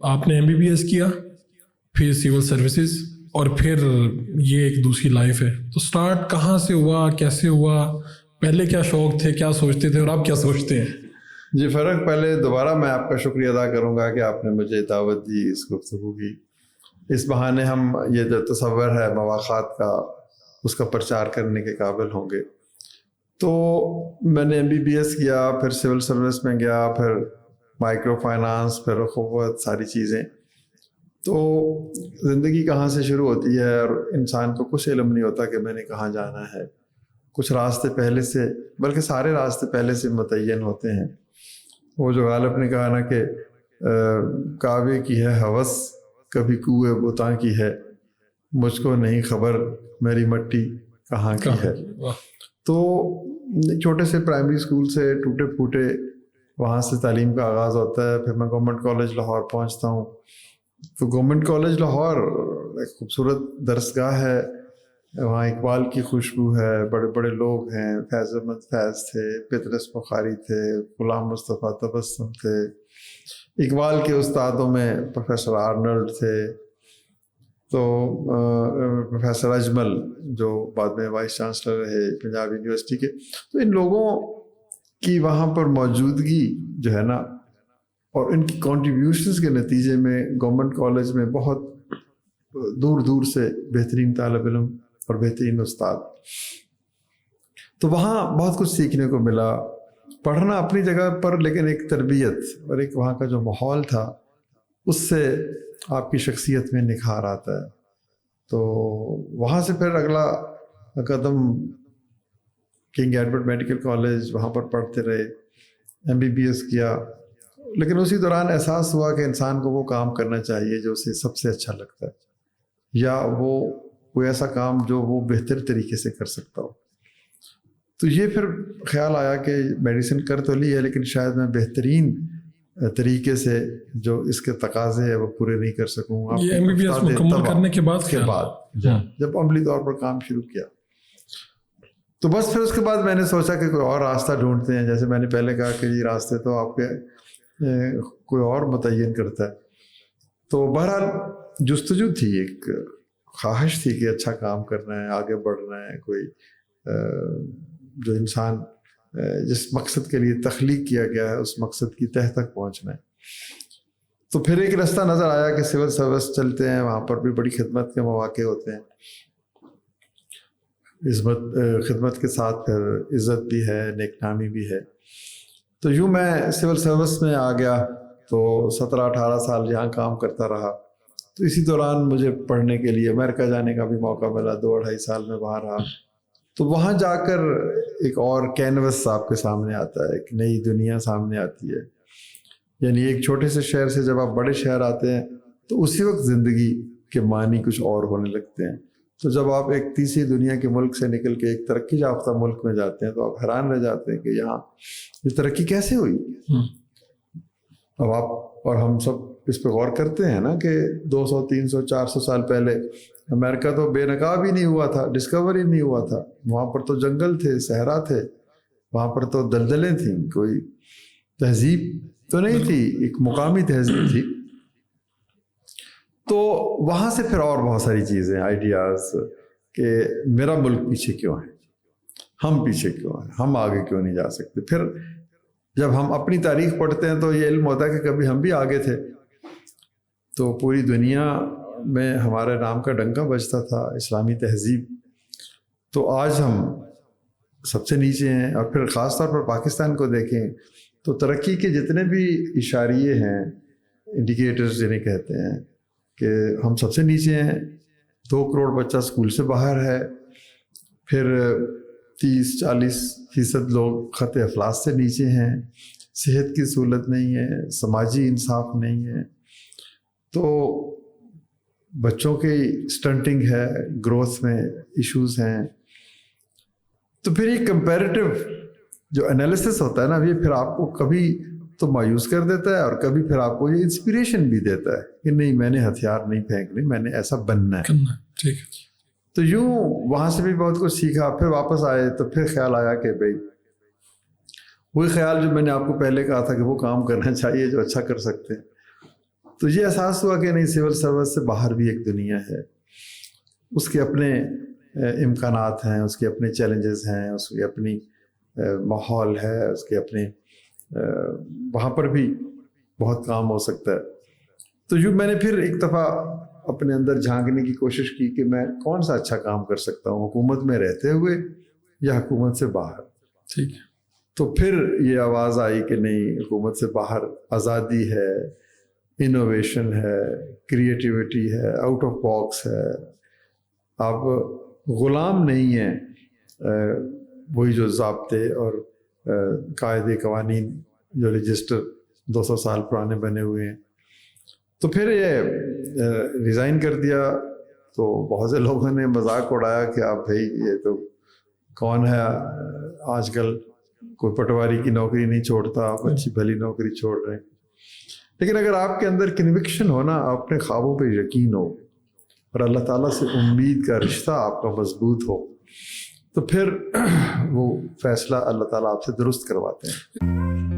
آپ نے MBBS کیا، پھر سول سروسز، اور پھر یہ ایک دوسری لائف ہے. تو سٹارٹ کہاں سے ہوا، کیسے ہوا، پہلے کیا شوق تھے، کیا سوچتے تھے اور آپ کیا سوچتے ہیں؟ جی فرق، پہلے دوبارہ میں آپ کا شکریہ ادا کروں گا کہ آپ نے مجھے دعوت دی اس گفتگو کی. اس بہانے ہم یہ جو تصور ہے مواخات کا، اس کا پرچار کرنے کے قابل ہوں گے. تو میں نے MBBS کیا، پھر سول سروس میں گیا، پھر مائکرو فائنانس، پھر اخوت، ساری چیزیں. تو زندگی کہاں سے شروع ہوتی ہے اور انسان کو کچھ علم نہیں ہوتا کہ میں نے کہاں جانا ہے. کچھ راستے پہلے سے، بلکہ سارے راستے پہلے سے متعین ہوتے ہیں. وہ جو غالب نے کہا نا کہ کعبے کی ہے ہوس، کبھی کوئے بتاں کی ہے، مجھ کو نہیں خبر میری مٹی کہاں کی ہے. تو چھوٹے سے پرائمری اسکول سے ٹوٹے پھوٹے وہاں سے تعلیم کا آغاز ہوتا ہے. پھر میں گورنمنٹ کالج لاہور پہنچتا ہوں. تو گورنمنٹ کالج لاہور ایک خوبصورت درسگاہ ہے، وہاں اقبال کی خوشبو ہے، بڑے بڑے لوگ ہیں، فیض احمد فیض تھے، پطرس بخاری تھے، غلام مصطفیٰ تبسم تھے. اقبال کے استادوں میں پروفیسر آرنلڈ تھے، تو پروفیسر اجمل جو بعد میں وائس چانسلر رہے پنجاب یونیورسٹی کے. تو ان لوگوں کی وہاں پر موجودگی جو ہے نا، اور ان کی کنٹریبیوشنز کے نتیجے میں گورنمنٹ کالج میں بہت دور دور سے بہترین طالب علم اور بہترین استاد. تو وہاں بہت کچھ سیکھنے کو ملا. پڑھنا اپنی جگہ پر، لیکن ایک تربیت اور ایک وہاں کا جو ماحول تھا، اس سے آپ کی شخصیت میں نکھار آتا ہے. تو وہاں سے پھر اگلا قدم کنگ ایڈورڈ میڈیکل کالج، وہاں پر پڑھتے رہے، MBBS کیا. لیکن اسی دوران احساس ہوا کہ انسان کو وہ کام کرنا چاہیے جو اسے سب سے اچھا لگتا ہے، یا وہ کوئی ایسا کام جو وہ بہتر طریقے سے کر سکتا ہو. تو یہ پھر خیال آیا کہ میڈیسن کر تو لی ہے، لیکن شاید میں بہترین طریقے سے جو اس کے تقاضے ہیں وہ پورے نہیں کر سکوں. یہ MBBS مکمل کرنے کے بعد جب عملی طور پر کام شروع کیا، تو بس پھر اس کے بعد میں نے سوچا کہ کوئی اور راستہ ڈھونڈتے ہیں. جیسے میں نے پہلے کہا کہ یہ راستے تو آپ کے کوئی اور متعین کرتا ہے. تو بہرحال جستجو تھی، ایک خواہش تھی کہ اچھا کام کرنا ہے، آگے بڑھنا ہے، کوئی جو انسان جس مقصد کے لیے تخلیق کیا گیا ہے اس مقصد کی تہ تک پہنچنا ہے. تو پھر ایک راستہ نظر آیا کہ سول سروس چلتے ہیں، وہاں پر بھی بڑی خدمت کے مواقع ہوتے ہیں. خدمت کے ساتھ پھر عزت بھی ہے، نیک نامی بھی ہے. تو یوں میں سول سروس میں آ گیا. تو 17-18 سال یہاں کام کرتا رہا. تو اسی دوران مجھے پڑھنے کے لیے امریکہ جانے کا بھی موقع ملا. 2-2.5 سال میں وہاں رہا. تو وہاں جا کر ایک اور کینوس آپ کے سامنے آتا ہے، ایک نئی دنیا سامنے آتی ہے. یعنی ایک چھوٹے سے شہر سے جب آپ بڑے شہر آتے ہیں تو اسی وقت زندگی کے معنی کچھ اور ہونے لگتے ہیں. تو جب آپ ایک تیسری دنیا کے ملک سے نکل کے ایک ترقی یافتہ ملک میں جاتے ہیں تو آپ حیران رہ جاتے ہیں کہ یہاں یہ ترقی کیسے ہوئی. اب آپ اور ہم سب اس پہ غور کرتے ہیں نا کہ 200 300 400 سال پہلے امریکہ تو بے نقاب ہی نہیں ہوا تھا، ڈسکور ہی نہیں ہوا تھا. وہاں پر تو جنگل تھے، صحرا تھے، وہاں پر تو دلدلیں تھیں، کوئی تہذیب تو نہیں تھی، ایک مقامی تہذیب تھی. تو وہاں سے پھر اور بہت ساری چیزیں، آئیڈیاز کہ میرا ملک پیچھے کیوں ہے، ہم پیچھے کیوں ہیں، ہم آگے کیوں نہیں جا سکتے. پھر جب ہم اپنی تاریخ پڑھتے ہیں تو یہ علم ہوتا ہے کہ کبھی ہم بھی آگے تھے. تو پوری دنیا میں ہمارے نام کا ڈنکا بجتا تھا، اسلامی تہذیب. تو آج ہم سب سے نیچے ہیں. اور پھر خاص طور پر پاکستان کو دیکھیں تو ترقی کے جتنے بھی اشاریے ہیں، انڈیکیٹرز جنہیں کہتے ہیں، کہ ہم سب سے نیچے ہیں. 2 کروڑ بچہ اسکول سے باہر ہے. پھر 30-40% لوگ خط افلاس سے نیچے ہیں. صحت کی سہولت نہیں ہے، سماجی انصاف نہیں ہے. تو بچوں کی سٹنٹنگ ہے، گروتھ میں ایشوز ہیں. تو پھر یہ کمپیریٹیو جو انالیسس ہوتا ہے نا، یہ پھر آپ کو کبھی تو مایوس کر دیتا ہے اور کبھی پھر آپ کو یہ انسپریشن بھی دیتا ہے کہ نہیں، میں نے ہتھیار نہیں پھینکنے، میں نے ایسا بننا ہے. ٹھیک ہے. تو یوں وہاں سے بھی بہت کچھ سیکھا. پھر واپس آئے تو پھر خیال آیا کہ بھائی وہی خیال جو میں نے آپ کو پہلے کہا تھا کہ وہ کام کرنا چاہیے جو اچھا کر سکتے ہیں. تو یہ احساس ہوا کہ نہیں، سول سروس سے باہر بھی ایک دنیا ہے، اس کے اپنے امکانات ہیں، اس کے اپنے چیلنجز ہیں، اس کی اپنی ماحول ہے، اس کے اپنے وہاں پر بھی بہت کام ہو سکتا ہے. تو یوں میں نے پھر ایک دفعہ اپنے اندر جھانکنے کی کوشش کی کہ میں کون سا اچھا کام کر سکتا ہوں، حکومت میں رہتے ہوئے یا حکومت سے باہر. ٹھیک ہے. تو پھر یہ آواز آئی کہ نہیں، حکومت سے باہر آزادی ہے، انوویشن ہے، کریٹیوٹی ہے، آؤٹ آف باکس ہے. آپ غلام نہیں ہیں وہی جو ضابطے اور قاعدے قوانین جو رجسٹر 200 سال پرانے بنے ہوئے ہیں. تو پھر یہ ریزائن کر دیا. تو بہت سے لوگوں نے مذاق اڑایا کہ آپ بھائی یہ تو کون ہے آج کل کوئی پٹواری کی نوکری نہیں چھوڑتا، آپ اچھی بھلی نوکری چھوڑ رہے ہیں. لیکن اگر آپ کے اندر کنوکشن ہو نا، اپنے خوابوں پہ یقین ہو اور اللہ تعالیٰ سے امید کا رشتہ آپ کا مضبوط ہو، تو پھر وہ فیصلہ اللہ تعالیٰ آپ سے درست کرواتے ہیں.